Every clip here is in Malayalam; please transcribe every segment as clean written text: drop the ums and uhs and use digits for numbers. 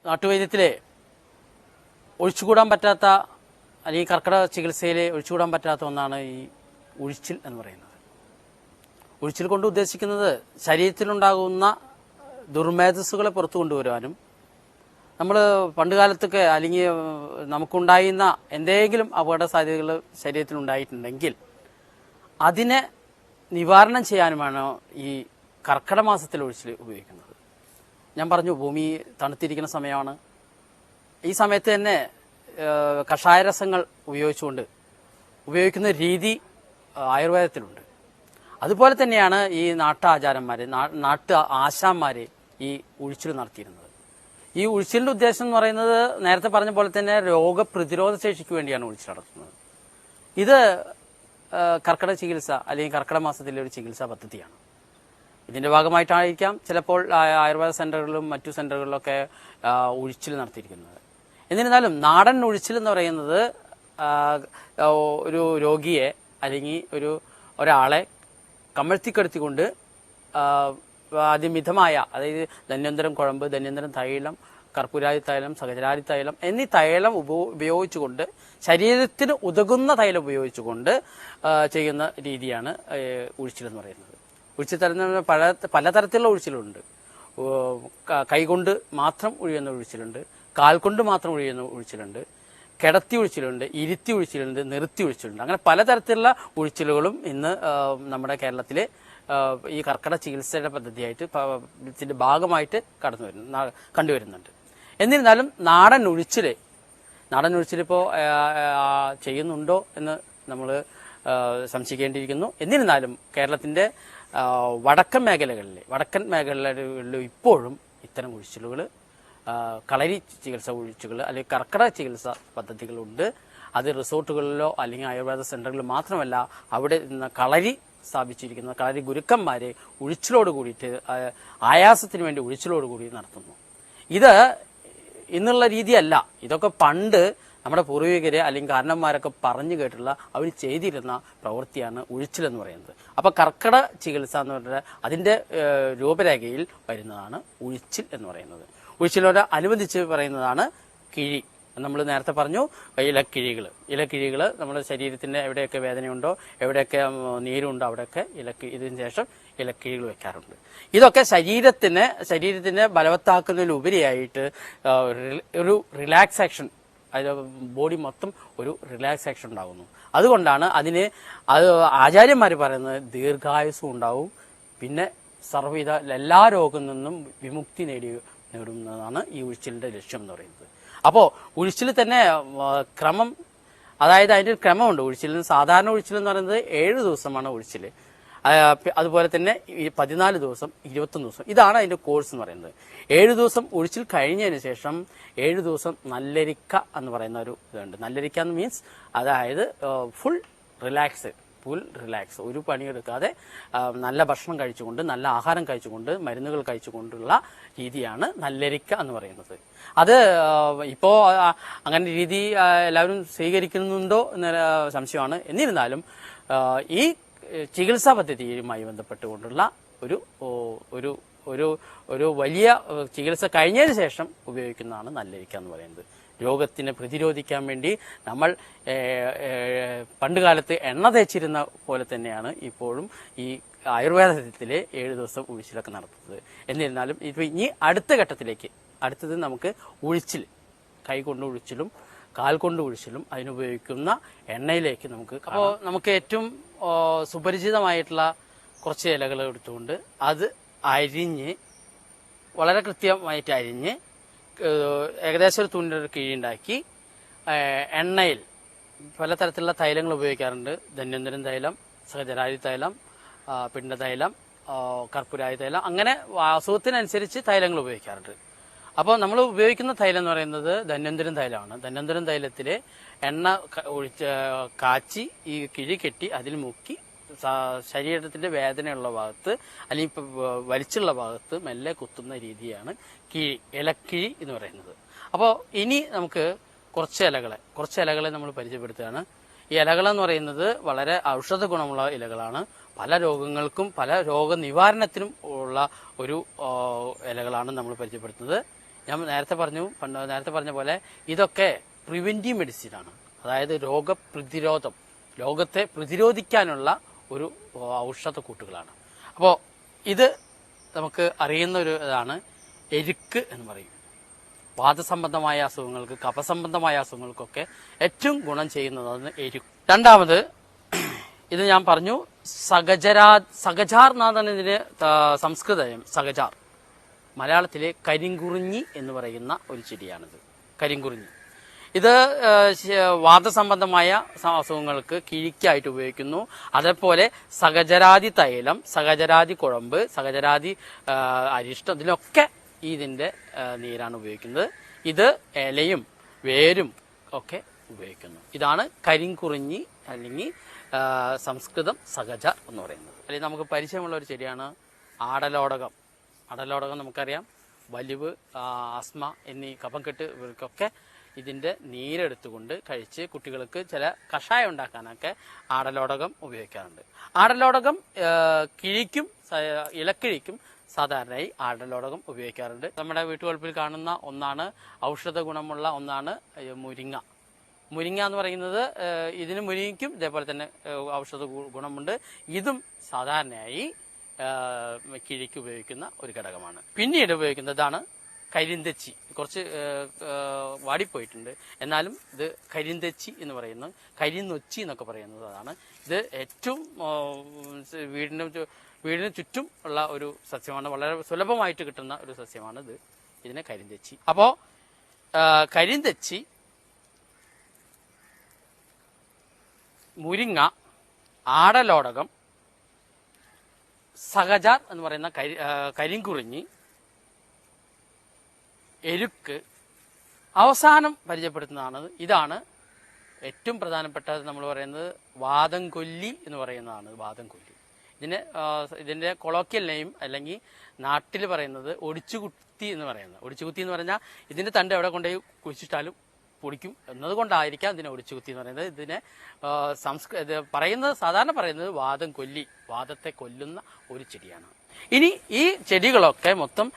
നാട്ടുവൈദ്യത്തിലെ ഒഴിച്ചുകൂടാൻ പറ്റാത്ത അല്ലെങ്കിൽ കർക്കിടക ചികിത്സയിൽ ഒഴിച്ചുകൂടാൻ പറ്റാത്ത ഒന്നാണ് ഈ ഉഴിച്ചിൽ എന്ന് പറയുന്നത്. ഉഴിച്ചിൽ കൊണ്ട് ഉദ്ദേശിക്കുന്നത് ശരീരത്തിലുണ്ടാകുന്ന ദുർമേധസ്സുകളെ പുറത്തു കൊണ്ടുവരുവാനും നമ്മൾ പണ്ടുകാലത്തൊക്കെ അല്ലെങ്കിൽ നമുക്കുണ്ടായിരുന്ന എന്തെങ്കിലും അപകട സാധ്യതകൾ ശരീരത്തിലുണ്ടായിട്ടുണ്ടെങ്കിൽ അതിനെ നിവാരണം ചെയ്യാനുമാണ് ഈ കർക്കിടക മാസത്തിൽ ഒഴിച്ചിൽ ഉപയോഗിക്കുന്നത്. ഞാൻ പറഞ്ഞു, ഭൂമി തണുത്തിരിക്കുന്ന സമയമാണ്. ഈ സമയത്ത് തന്നെ കഷായരസങ്ങൾ ഉപയോഗിക്കുന്ന രീതി ആയുർവേദത്തിലുണ്ട്. അതുപോലെ തന്നെയാണ് ഈ നാട്ടാചാരന്മാർ, നാട്ടു ആശാന്മാർ ഈ ഉഴിച്ചിൽ നടത്തിയിരുന്നത്. ഈ ഉഴിച്ചിലിൻ്റെ ഉദ്ദേശം എന്ന് പറയുന്നത് നേരത്തെ പറഞ്ഞ പോലെ തന്നെ രോഗപ്രതിരോധ ശേഷിക്ക് വേണ്ടിയാണ് ഉഴിച്ചിൽ നടത്തുന്നത്. ഇത് കർക്കിടക ചികിത്സ അല്ലെങ്കിൽ കർക്കിടക മാസത്തിലെ ഒരു ചികിത്സാ പദ്ധതിയാണ്. ഇതിൻ്റെ ഭാഗമായിട്ടായിരിക്കാം ചിലപ്പോൾ ആയുർവേദ സെൻ്ററുകളിലും മറ്റു സെൻ്ററുകളിലൊക്കെ ഉഴിച്ചിൽ നടത്തിയിരിക്കുന്നത്. എന്നിരുന്നാലും നാടൻ ഉഴിച്ചിൽ എന്ന് പറയുന്നത് ഒരു രോഗിയെ അല്ലെങ്കിൽ ഒരാളെ കമഴ്ത്തിക്കെടുത്തിക്കൊണ്ട് അതിമിതമായ, അതായത് ധന്വന്തരം കുഴമ്പ്, ധന്വന്തരം തൈലം, കർപ്പൂരാതി തൈലം, സഹചരാതി തൈലം എന്നീ തൈലം ഉപയോഗിച്ചുകൊണ്ട്, ശരീരത്തിന് ഉതകുന്ന തൈലം ഉപയോഗിച്ചുകൊണ്ട് ചെയ്യുന്ന രീതിയാണ് ഉഴിച്ചിൽ എന്ന് പറയുന്നത്. ഉഴിച്ചിൽ തരുന്ന പലതരത്തിലുള്ള ഉഴിച്ചിലുണ്ട്. കൈകൊണ്ട് മാത്രം ഒഴിയുന്ന ഒഴിച്ചിലുണ്ട്, കാൽ കൊണ്ട് മാത്രം ഒഴിയുന്ന ഒഴിച്ചിലുണ്ട്, കിടത്തി ഒഴിച്ചിലുണ്ട്, ഇരുത്തി ഒഴിച്ചിലുണ്ട്, നിർത്തി ഒഴിച്ചിലുണ്ട്. അങ്ങനെ പലതരത്തിലുള്ള ഒഴിച്ചിലുകളും ഇന്ന് നമ്മുടെ കേരളത്തിലെ ഈ കർക്കിടക ചികിത്സയുടെ പദ്ധതിയായിട്ട് ഇതിൻ്റെ ഭാഗമായിട്ട് കണ്ടുവരുന്നുണ്ട്. എന്നിരുന്നാലും നാടൻ ഒഴിച്ചിലിപ്പോൾ ചെയ്യുന്നുണ്ടോ എന്ന് നമ്മൾ സംശയിക്കേണ്ടിയിരിക്കുന്നു. എന്നിരുന്നാലും കേരളത്തിൻ്റെ വടക്കൻ മേഖലകളിൽ ഇപ്പോഴും ഇത്തരം ഒഴിച്ചിലുകൾ, കളരി ചികിത്സ ഒഴിച്ചുകൾ അല്ലെങ്കിൽ കർക്കിടക ചികിത്സ പദ്ധതികളുണ്ട്. അത് റിസോർട്ടുകളിലോ അല്ലെങ്കിൽ ആയുർവേദ സെൻ്ററുകളിൽ മാത്രമല്ല, അവിടെ നിന്ന് കളരി സ്ഥാപിച്ചിരിക്കുന്ന കളരി ഗുരുക്കന്മാരെ ഒഴിച്ചിലോട് കൂടിയിട്ട്, ആയാസത്തിന് വേണ്ടി ഒഴിച്ചിലോട് കൂടി നടത്തുന്നു. ഇത് ഇന്നുള്ള രീതിയല്ല. ഇതൊക്കെ പണ്ട് നമ്മുടെ പൂർവികരെ അല്ലെങ്കിൽ കാരണന്മാരൊക്കെ പറഞ്ഞു കേട്ടുള്ള അവർ ചെയ്തിരുന്ന പ്രവൃത്തിയാണ് ഒഴിച്ചിലെന്ന് പറയുന്നത്. അപ്പോൾ കർക്കിടക ചികിത്സ എന്ന് പറഞ്ഞാൽ അതിൻ്റെ രൂപരേഖയിൽ വരുന്നതാണ് ഒഴിച്ചിൽ എന്ന് പറയുന്നത്. ഒഴിച്ചിലോട് അനുബന്ധിച്ച് പറയുന്നതാണ് കിഴി. നമ്മൾ നേരത്തെ പറഞ്ഞു, ഇലക്കിഴികൾ നമ്മുടെ ശരീരത്തിൻ്റെ എവിടെയൊക്കെ വേദനയുണ്ടോ, എവിടെയൊക്കെ നീരുണ്ടോ അവിടെയൊക്കെ ഇതിന് ശേഷം ഇലക്കിഴികൾ വെക്കാറുണ്ട്. ഇതൊക്കെ ശരീരത്തിനെ ബലവത്താക്കുന്നതിലുപരിയായിട്ട് ഒരു റിലാക്സേഷൻ, അതിൽ ബോഡി മൊത്തം ഒരു റിലാക്സേഷൻ ഉണ്ടാകുന്നു. അതുകൊണ്ടാണ് അത് ആചാര്യന്മാർ പറയുന്നത് ദീർഘായുസ്സും ഉണ്ടാവും, പിന്നെ സർവ്വവിധ എല്ലാ രോഗങ്ങളിൽ നിന്നും വിമുക്തി നേടുന്നതാണ് ഈ ഉഴിച്ചിലിൻ്റെ ലക്ഷ്യം എന്ന് പറയുന്നത്. അപ്പോൾ ഉഴിച്ചിൽ തന്നെ ക്രമം, അതായത് അതിൻ്റെ ഒരു ക്രമമുണ്ട്. ഉഴിച്ചിലിന് സാധാരണ ഉഴിച്ചിൽ എന്ന് പറയുന്നത് 7 ദിവസമാണ് ഉഴിച്ചിൽ. അതുപോലെ തന്നെ 14 ദിവസം, 21 ദിവസം, ഇതാണ് അതിൻ്റെ കോഴ്സ് എന്ന് പറയുന്നത്. 7 ദിവസം ഒഴിച്ചിൽ കഴിഞ്ഞതിന് ശേഷം 7 ദിവസം നല്ലരിക്ക എന്ന് പറയുന്ന ഒരു ഇതുണ്ട്. നല്ലരിക്ക എന്ന് മീൻസ് അതായത് ഫുൾ റിലാക്സ്, ഒരു പണിയെടുക്കാതെ നല്ല ഭക്ഷണം കഴിച്ചുകൊണ്ട്, നല്ല ആഹാരം കഴിച്ചുകൊണ്ട്, മരുന്നുകൾ കഴിച്ചുകൊണ്ടുള്ള രീതിയാണ് നല്ലരിക്ക എന്ന് പറയുന്നത്. അത് ഇപ്പോൾ അങ്ങനെ രീതി എല്ലാവരും സ്വീകരിക്കുന്നുണ്ടോ എന്ന സംശയമാണ്. എന്നിരുന്നാലും ഈ ചികിത്സാ പദ്ധതിയുമായി ബന്ധപ്പെട്ടുകൊണ്ടുള്ള ഒരു വലിയ ചികിത്സ കഴിഞ്ഞതിന് ശേഷം ഉപയോഗിക്കുന്നതാണ് നല്ലരിക്ക എന്ന് പറയുന്നത്. രോഗത്തിനെ പ്രതിരോധിക്കാൻ വേണ്ടി നമ്മൾ പണ്ടുകാലത്ത് എണ്ണ തേച്ചിരുന്ന പോലെ തന്നെയാണ് ഇപ്പോഴും ഈ ആയുർവേദത്തിലെ 7 ദിവസം ഉഴിച്ചിലൊക്കെ നടത്തുന്നത്. എന്നിരുന്നാലും ഇപ്പോൾ ഇനി അടുത്ത ഘട്ടത്തിലേക്ക്, അടുത്തത് നമുക്ക് ഉഴിച്ചിൽ, കൈകൊണ്ട് ഉഴിച്ചിലും കാൽ കൊണ്ട് ഒഴിച്ചിലും അതിനുപയോഗിക്കുന്ന എണ്ണയിലേക്ക് അപ്പോൾ നമുക്ക് ഏറ്റവും സുപരിചിതമായിട്ടുള്ള കുറച്ച് ഇലകൾ എടുത്തുകൊണ്ട് അത് അരിഞ്ഞ്, വളരെ കൃത്യമായിട്ട് അരിഞ്ഞ്, ഏകദേശം ഒരു തുണിൻ്റെ ഒരു കിഴിയുണ്ടാക്കി എണ്ണയിൽ പലതരത്തിലുള്ള തൈലങ്ങൾ ഉപയോഗിക്കാറുണ്ട്. ധന്വന്തരം തൈലം, സഹചരാതി തൈലം, പിണ്ടതൈലം, കർപ്പൂരാതി തൈലം, അങ്ങനെ അസുഖത്തിനനുസരിച്ച് തൈലങ്ങൾ ഉപയോഗിക്കാറുണ്ട്. അപ്പോൾ നമ്മൾ ഉപയോഗിക്കുന്ന തൈലം എന്ന് പറയുന്നത് ധന്വന്തരം തൈലമാണ്. ധന്വന്തരം തൈലത്തിൽ എണ്ണ കാച്ചി ഈ കിഴി കെട്ടി അതിൽ മുക്കി ശരീരത്തിൻ്റെ വേദനയുള്ള ഭാഗത്ത് അല്ലെങ്കിൽ വലിച്ചുള്ള ഭാഗത്ത് മെല്ലെ കുത്തുന്ന രീതിയാണ് ഇലക്കിഴി എന്ന് പറയുന്നത്. അപ്പോൾ ഇനി നമുക്ക് കുറച്ച് ഇലകളെ നമ്മൾ പരിചയപ്പെടുത്തുകയാണ്. ഈ ഇലകളെന്ന് പറയുന്നത് വളരെ ഔഷധ ഗുണമുള്ള ഇലകളാണ്. പല രോഗങ്ങൾക്കും പല രോഗനിവാരണത്തിനും ഉള്ള ഒരു ഇലകളാണ് നമ്മൾ പരിചയപ്പെടുത്തുന്നത്. ഞാൻ നേരത്തെ പറഞ്ഞ പോലെ ഇതൊക്കെ പ്രിവെന്റീവ് മെഡിസിനാണ്. അതായത് രോഗപ്രതിരോധം, രോഗത്തെ പ്രതിരോധിക്കാനുള്ള ഒരു ഔഷധക്കൂട്ടുകളാണ്. അപ്പോൾ ഇത് നമുക്ക് അറിയുന്ന ഒരു ഇതാണ് എരുക്ക് എന്ന് പറയും. വാതസംബന്ധമായ അസുഖങ്ങൾക്ക്, കഫസംബന്ധമായ അസുഖങ്ങൾക്കൊക്കെ ഏറ്റവും ഗുണം ചെയ്യുന്നതാണ് എരുക്ക്. രണ്ടാമത് ഇത് ഞാൻ പറഞ്ഞു സഗജാർ എന്നാണ് ഇതിന് സംസ്കൃതം. സഗജാർ മലയാളത്തിലെ കരിങ്കുറിഞ്ഞി എന്ന് പറയുന്ന ഒരു ചെടിയാണിത്. കരിങ്കുറിഞ്ഞി ഇത് വാതസംബന്ധമായ അസുഖങ്ങൾക്ക് കിഴിക്കായിട്ട് ഉപയോഗിക്കുന്നു. അതേപോലെ സഗജരാതി തൈലം, സഗജരാതി കുഴമ്പ്, സഗജരാതി അരിഷ്ടം, ഇതിലൊക്കെ ഇതിൻ്റെ നീരാണ് ഉപയോഗിക്കുന്നത്. ഇത് ഇലയും വേരും ഒക്കെ ഉപയോഗിക്കുന്നു. ഇതാണ് കരിങ്കുറിഞ്ഞി അല്ലെങ്കിൽ സംസ്കൃതം സഗജാർ എന്ന് പറയുന്നത്. അല്ലെങ്കിൽ നമുക്ക് പരിചയമുള്ള ഒരു ചെടിയാണ് ആടലോടകം. ആടലോടകം നമുക്കറിയാം, വലിവ്, ആസ്മ എന്നീ കഫം കെട്ട് ഇവർക്കൊക്കെ ഇതിൻ്റെ നീരെടുത്തുകൊണ്ട് കഴിച്ച് കുട്ടികൾക്ക് ചില കഷായം ഉണ്ടാക്കാനൊക്കെ ആടലോടകം ഉപയോഗിക്കാറുണ്ട്. ആടലോടകം കിഴിക്കും ഇലക്കിഴിക്കും സാധാരണയായി ആടലോടകം ഉപയോഗിക്കാറുണ്ട്. നമ്മുടെ വീട്ടുവളപ്പിൽ കാണുന്ന ഒന്നാണ്, ഔഷധ ഗുണമുള്ള ഒന്നാണ് മുരിങ്ങ. മുരിങ്ങ എന്ന് പറയുന്നത് ഇതിന് മുരിങ്ങയ്ക്കും ഇതേപോലെ തന്നെ ഔഷധ ഗുണമുണ്ട്. ഇതും സാധാരണയായി കിഴിക്ക് ഉപയോഗിക്കുന്ന ഒരു ഘടകമാണ്. പിന്നീട് ഉപയോഗിക്കുന്നതാണ് കരിന്തെച്ചി. കുറച്ച് വാടിപ്പോയിട്ടുണ്ട്, എന്നാലും ഇത് കരിന്തെച്ചി എന്ന് പറയുന്നത്, കരിനൊച്ചി എന്നൊക്കെ പറയുന്നത് അതാണ്. ഇത് ഏറ്റവും വീടിന് ചുറ്റും ഉള്ള ഒരു സസ്യമാണ്. വളരെ സുലഭമായിട്ട് കിട്ടുന്ന ഒരു സസ്യമാണ് ഇത്. ഇതിനെ കരിന്തെച്ചി. അപ്പോൾ കരിന്തെച്ചി, മുരിങ്ങ, ആടലോടകം, സഗജാർ എന്ന് പറയുന്ന കരിങ്കുറിഞ്ഞി, എരുക്ക്, അവസാനം പരിചയപ്പെടുത്തുന്നതാണ്. ഇതാണ് ഏറ്റവും പ്രധാനപ്പെട്ടത്. നമ്മൾ പറയുന്നത് വാദംകൊല്ലി എന്ന് പറയുന്നതാണ്. വാദംകൊല്ലി ഇതിൻ്റെ കൊളോക്കിയൽ നെയിം അല്ലെങ്കിൽ നാട്ടിൽ പറയുന്നത് ഒടിച്ചുകുത്തി എന്ന് പറയുന്നത്. ഒടിച്ചുകുത്തി എന്ന് പറഞ്ഞാൽ ഇതിൻ്റെ തണ്ട് എവിടെ കൊണ്ടുപോയി കുഴിച്ചിട്ടാലും പൊടിക്കും എന്നതുകൊണ്ടായിരിക്കാം ഇതിനെ ഒടിച്ചുകുത്തി എന്ന് പറയുന്നത്. ഇതിനെ സാധാരണ പറയുന്നത് വാദംകൊല്ലി, വാദത്തെ കൊല്ലുന്ന ഒരു ചെടിയാണ്. ഇനി ഈ ചെടികളൊക്കെ മൊത്തം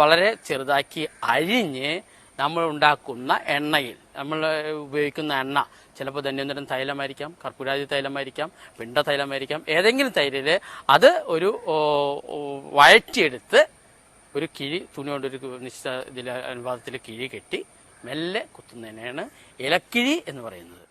വളരെ ചെറുതാക്കി അരിഞ്ഞ് നമ്മൾ ഉണ്ടാക്കുന്ന എണ്ണയിൽ, നമ്മൾ ഉപയോഗിക്കുന്ന എണ്ണ ചിലപ്പോൾ ധന്വന്തരം തൈലമായിരിക്കാം, കർപ്പൂരാതി തൈലമായിരിക്കാം, പിണ്ട തൈലമായിരിക്കാം, ഏതെങ്കിലും തൈലിൽ അത് ഒരു വഴറ്റിയെടുത്ത് ഒരു കിഴി, തുണി കൊണ്ടൊരു നിശ്ചിത അനുപാതത്തിൽ കിഴി കെട്ടി മെല്ലെ കുത്തുന്നതിനാണ് ഇലക്കിഴി എന്ന് പറയുന്നത്.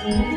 Thank you.